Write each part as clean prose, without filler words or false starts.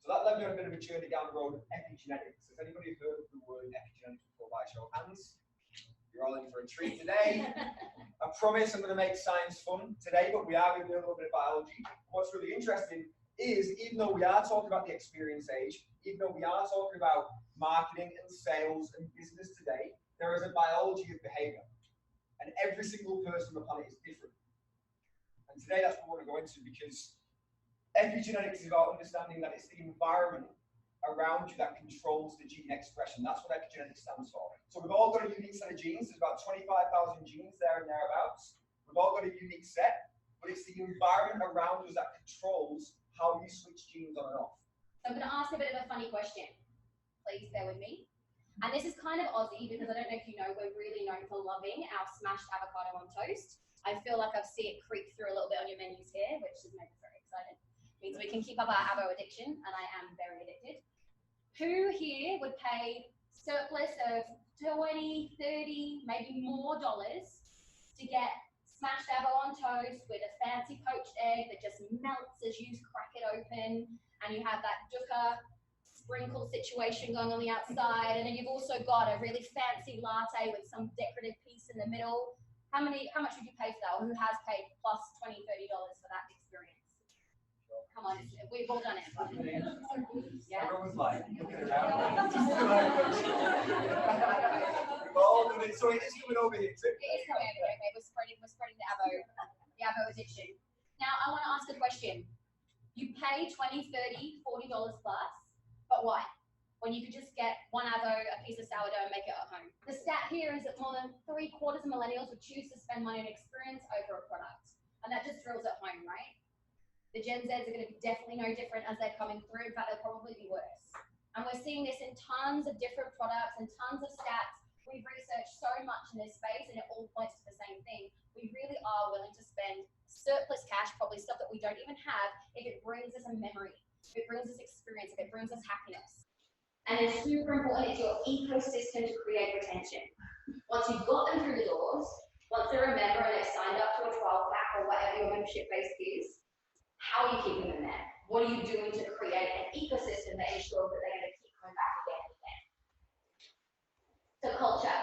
So that led me on a bit of a journey down the road of epigenetics. Has anybody heard of the word epigenetics before by show of hands? You're all in for a treat today. I promise I'm going to make science fun today, but we are going to do a little bit of biology. What's really interesting is, even though we are talking about the experience age, even though we are talking about marketing and sales and business today, there is a biology of behavior. And every single person on the planet is different. And today that's what we're going to go into, because epigenetics is about understanding that it's the environment around you that controls the gene expression. That's what epigenetics stands for. So we've all got a unique set of genes. There's about 25,000 genes there and thereabouts. We've all got a unique set, but it's the environment around us that controls how you switch genes on and off. So I'm going to ask a bit of a funny question. Please bear with me. And this is kind of Aussie, because I don't know if you know, we're really known for loving our smashed avocado on toast. I feel like I've seen it creep through a little bit on your menus here, which has made me very excited. It means we can keep up our avo addiction, and I am very addicted. Who here would pay surplus of 20, 30, maybe more dollars to get smashed avo on toast with a fancy poached egg that just melts as you crack it open, and you have that dukkha sprinkle situation going on the outside, and then you've also got a really fancy latte with some decorative piece in the middle? How much would you pay for that, or who has paid plus $20, $30 for that experience? Come on, we've all done it. Yeah. Everyone's like, looking around. We've all done it. So it is coming over here too. It is coming over here. Okay, we're spreading the avo addiction. Now I want to ask a question. You pay $20, $30, $40 plus, but why? When you could just get one avo, a piece of sourdough, and make it at home. The stat here is that more than 3/4 of millennials would choose to spend money on experience over a product, and that just drills at home, right? The Gen Zs are going to be definitely no different as they're coming through. In fact, they'll probably be worse. And we're seeing this in tons of different products and tons of stats. We've researched so much in this space, and it all points to the same thing. We really are willing to spend surplus cash, probably stuff that we don't even have, if it brings us a memory, if it brings us experience, if it brings us happiness. And it's super important, it's your ecosystem to create retention. Once you've got them through the doors, once they're a member and they've signed up to a 12 pack or whatever your membership base is, how are you keeping them there? What are you doing to create an ecosystem that ensures that they're going to keep coming back again and again? So culture.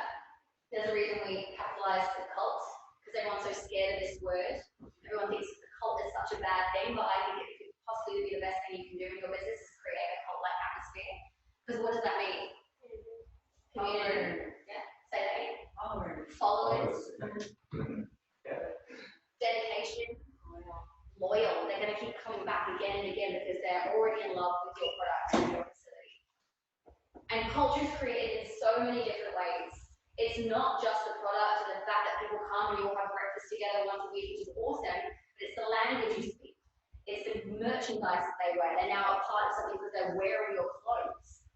There's a reason we capitalize the cult, because everyone's so scared of this word. Everyone thinks the cult is such a bad thing, but I think it could possibly be the best thing you can do in your business is create a cult-like atmosphere. Because what does that mean? Community. Yeah. Say that again. Followers. Dedication. Loyal. They're going to keep coming back again and again because they're already in love with your product and your facility. And culture is created in so many different ways. It's not just the product and the fact that people come and you all have breakfast together once a week, which is awesome, but it's the language you speak. It's the merchandise that they wear. They're now a part of something because they're wearing your clothes.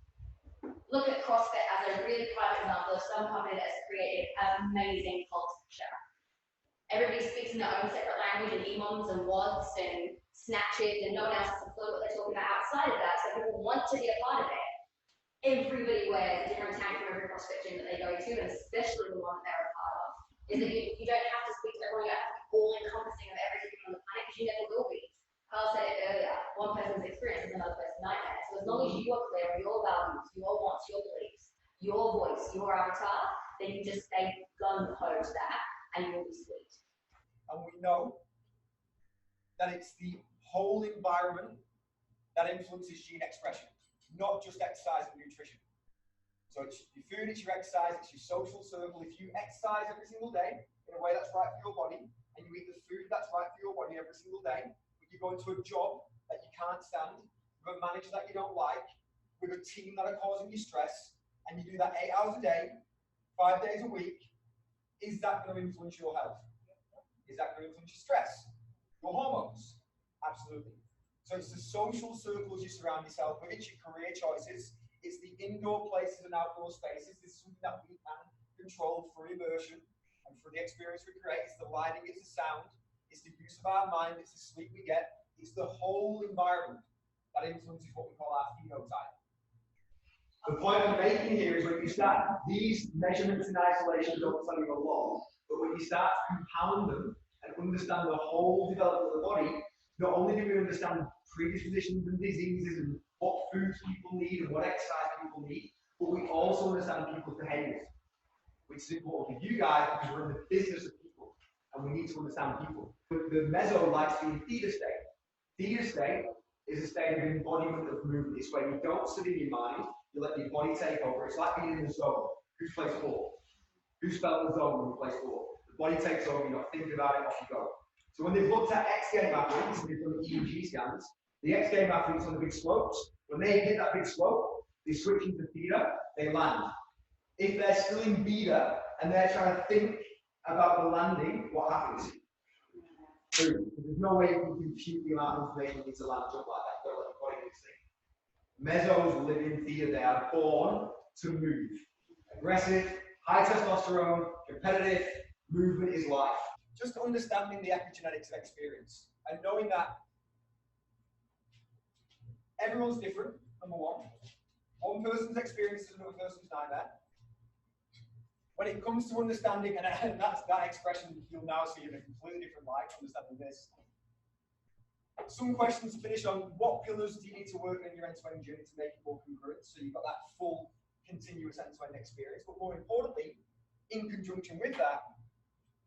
Look at CrossFit as a really prime example of some company that has created an amazing culture. Everybody speaks in their own separate language, and EMOMs and WODs and snatches, and no one else has a clue what they're talking about outside of that, so people want to be a part of it. Everybody wears a different tank from every CrossFit gym that they go to, and especially the one that they're a part of. Is that you don't have to speak to everyone, you don't have to be all-encompassing of everything on the planet, because you never will be. Carl said it earlier, one person's experience is another person's nightmare. So as long as you are clear on your values, your wants, your beliefs, your voice, your avatar, then you just stay gun-ho to that, and you'll be sweet. And we know that it's the whole environment that influences gene expression, not just exercise and nutrition. So it's your food, it's your exercise, it's your social circle. If you exercise every single day in a way that's right for your body, and you eat the food that's right for your body every single day, but you go into a job that you can't stand, with a manager that you don't like, with a team that are causing you stress, and you do that 8 hours a day, 5 days a week, is that going to influence your health? Is that going to influence your stress? Your hormones? Absolutely. So it's the social circles you surround yourself with, it's your career choices, it's the indoor places and outdoor spaces. This is something that we can control through immersion and through the experience we create. It's the lighting, it's the sound, it's the use of our mind, it's the sleep we get, it's the whole environment that influences what we call our phenotype. The point I'm making here is when you start, these measurements in isolation don't tell you a lot, but when you start to compound them and understand the whole development of the body, not only do we understand predispositions and diseases and what foods people need and what exercise people need, but we also understand people's behaviors, which is important for you guys because we're in the business of people and we need to understand people. The meso likes to be in theta state. Theta state is a state of embodiment of movement. It's where you don't sit in your mind, you let your body take over. It's like being in the zone. Who's plays four? Who's felt the zone when you play sport? The body takes over, you're not thinking about it, off you go. So when they've looked at X game athletes and they've done EEG scans, the X game athletes on the big slopes, when they hit that big slope, they switch into theta, they land. If they're still in beta and they're trying to think about the landing, what happens? Boom. There's no way you can compute the amount of information you need to land a jump like that. Don't let your body do this thing. Mesos live in theta, they are born to move. Aggressive, high testosterone, competitive, movement is life. Just understanding the epigenetics of experience and knowing that everyone's different, number one. One person's experience is another person's nightmare. When it comes to understanding, and that's that expression you'll now see in a completely different light, understanding this. Some questions to finish on. What pillars do you need to work on in your end-to-end journey to make it more congruent so you've got that full, continuous end-to-end experience? But more importantly, in conjunction with that,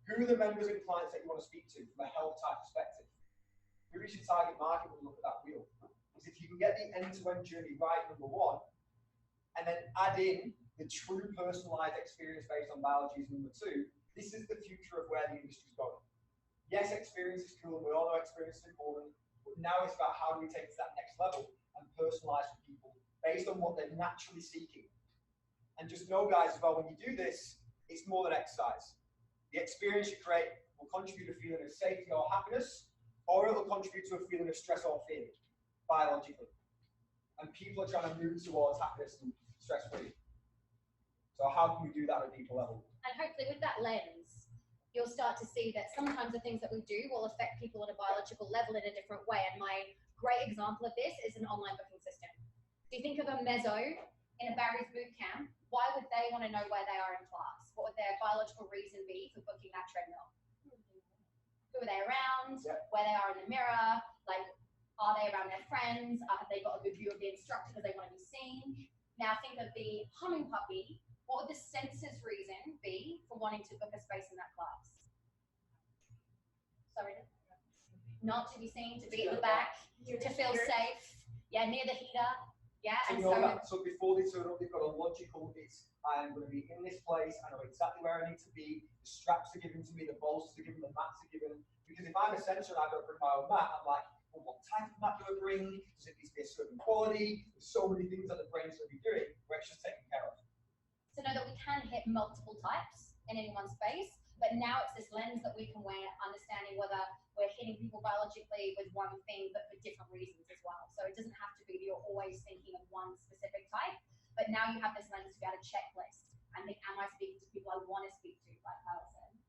who are the members and clients that you want to speak to from a health type perspective? Who is your target market when you look at that wheel? Because if you can get the end-to-end journey right, number one, and then add in the true personalized experience based on biology is number two, this is the future of where the industry's going. Yes, experience is cool, and we all know experience is important, but now it's about how do we take it to that next level and personalize for people based on what they're naturally seeking. And just know, guys, as well, when you do this, it's more than exercise. The experience you create will contribute to a feeling of safety or happiness, or it will contribute to a feeling of stress or fear, biologically. And people are trying to move towards happiness and stress-free. So how can we do that at a deeper level? And hopefully with that lens, you'll start to see that sometimes the things that we do will affect people at a biological level in a different way. And my great example of this is an online booking system. So you think of a meso in a Barry's boot camp, why would they want to know where they are in class? What would their biological reason be for booking that treadmill? Who are they around? Yep. Where they are in the mirror? Like, are they around their friends? Have they got a good view of the instructor because they want to be seen? Now think of the humming puppy. What would the census reason be for wanting to book a space in that class? Sorry. Not to be seen, to be at the back, to feel safe. Yeah, near the heater. Yeah, so and so before they turn up, they've got a logical, I am going to be in this place, I know exactly where I need to be, the straps are given to me, the bolsters are given, the mats are given. Because if I'm a sensor and I've got to bring my own mat, I'm like, well, what type of mat do I bring? Does it need to be a certain quality? There's so many things that the brain's going to be doing where it's just taken care of. So know that we can hit multiple types in any one space, but now it's this lens that we can wear, understanding whether we're hitting people biologically with one thing, but for different reasons as well. So it doesn't have to be that you're always thinking of one specific type, but now you have this lens to be able to checklist and think, am I speaking to people I want to speak to, like Kyle said?